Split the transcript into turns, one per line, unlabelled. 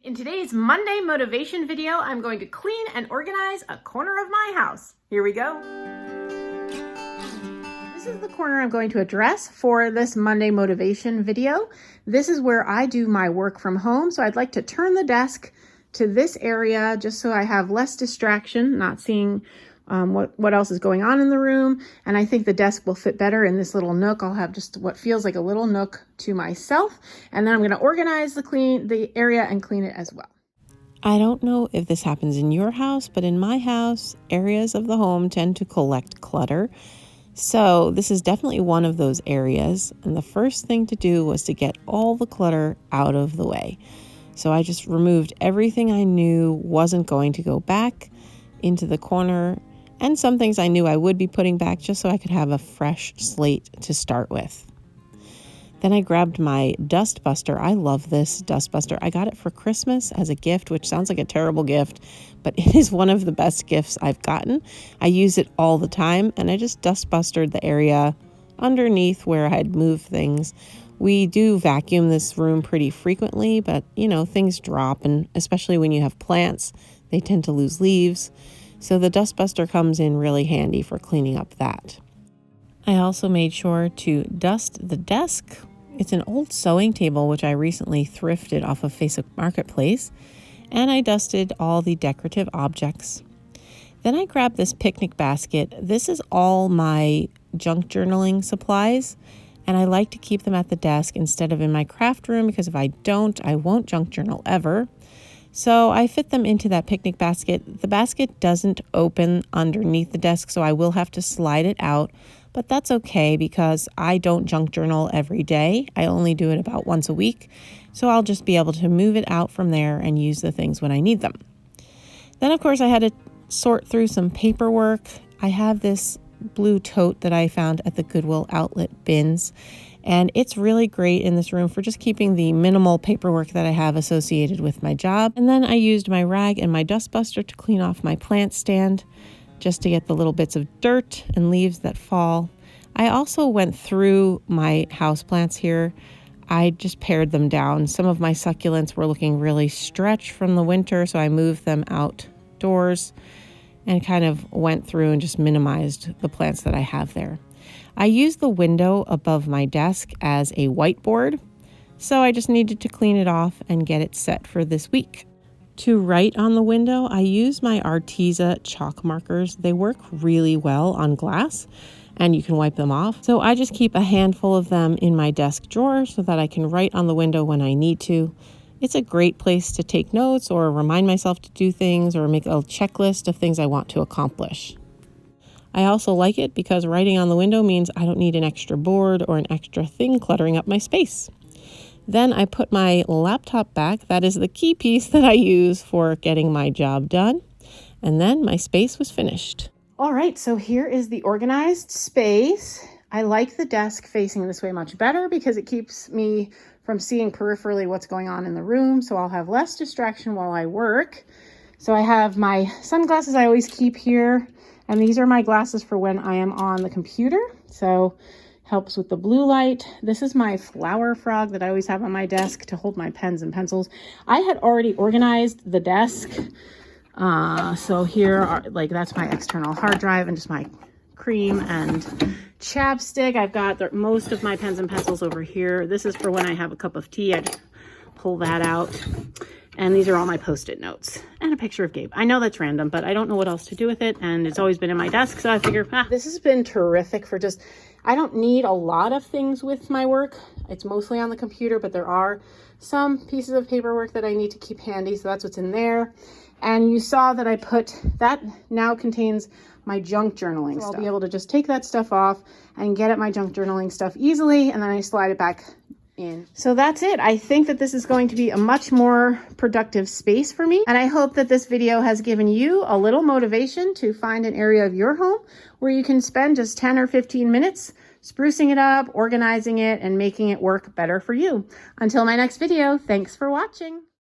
In today's Monday motivation video, I'm going to clean and organize a corner of my house. Here we go. This is the corner I'm going to address for this Monday motivation video. This is where I do my work from home, so I'd like to turn the desk to this area just so I have less distraction, not seeing what else is going on in the room. And I think the desk will fit better in this little nook. I'll have just what feels like a little nook to myself. And then I'm going to organize the area and clean it as well.
I don't know if this happens in your house, but in my house, areas of the home tend to collect clutter. So this is definitely one of those areas. And the first thing to do was to get all the clutter out of the way. So I just removed everything I knew wasn't going to go back into the corner, and some things I knew I would be putting back just so I could have a fresh slate to start with. Then I grabbed my dust buster. I love this dust buster. I got it for Christmas as a gift, which sounds like a terrible gift, but it is one of the best gifts I've gotten. I use it all the time, and I just dust bustered the area underneath where I had moved things. We do vacuum this room pretty frequently, but things drop, and especially when you have plants, they tend to lose leaves. So the dust buster comes in really handy for cleaning up that. I also made sure to dust the desk. It's an old sewing table, which I recently thrifted off of Facebook Marketplace. And I dusted all the decorative objects. Then I grabbed this picnic basket. This is all my junk journaling supplies. And I like to keep them at the desk instead of in my craft room, because if I don't, I won't junk journal ever. So I fit them into that picnic basket. The basket doesn't open underneath the desk, so I will have to slide it out. But that's okay because I don't junk journal every day. I only do it about once a week. So I'll just be able to move it out from there and use the things when I need them. Then, of course, I had to sort through some paperwork. I have this blue tote that I found at the Goodwill outlet bins. And it's really great in this room for just keeping the minimal paperwork that I have associated with my job. And then I used my rag and my dust buster to clean off my plant stand, just to get the little bits of dirt and leaves that fall. I also went through my houseplants here. I just pared them down. Some of my succulents were looking really stretched from the winter, so I moved them outdoors and kind of went through and just minimized the plants that I have there. I used the window above my desk as a whiteboard, so I just needed to clean it off and get it set for this week. To write on the window, I use my Arteza chalk markers. They work really well on glass, and you can wipe them off. So I just keep a handful of them in my desk drawer so that I can write on the window when I need to. It's a great place to take notes or remind myself to do things or make a checklist of things I want to accomplish. I also like it because writing on the window means I don't need an extra board or an extra thing cluttering up my space. Then I put my laptop back. That is the key piece that I use for getting my job done. And then my space was finished.
All right, so here is the organized space. I like the desk facing this way much better because it keeps me from seeing peripherally what's going on in the room. So I'll have less distraction while I work. So I have my sunglasses I always keep here. And these are my glasses for when I am on the computer. So helps with the blue light. This is my flower frog that I always have on my desk to hold my pens and pencils. I had already organized the desk. So here are that's my external hard drive and just my cream and chapstick. I've got most of my pens and pencils over here. This is for when I have a cup of tea. I just pull that out. And these are all my Post-it notes and a picture of Gabe. I know that's random, but I don't know what else to do with it. And it's always been in my desk. So I figure, this has been terrific for I don't need a lot of things with my work. It's mostly on the computer, but there are some pieces of paperwork that I need to keep handy. So that's what's in there. And you saw that I put, that now contains my junk journaling stuff. I'll be able to just take that stuff off and get at my junk journaling stuff easily. And then I slide it back in. So that's it. I think that this is going to be a much more productive space for me. And I hope that this video has given you a little motivation to find an area of your home where you can spend just 10 or 15 minutes sprucing it up, organizing it, and making it work better for you. Until my next video, thanks for watching.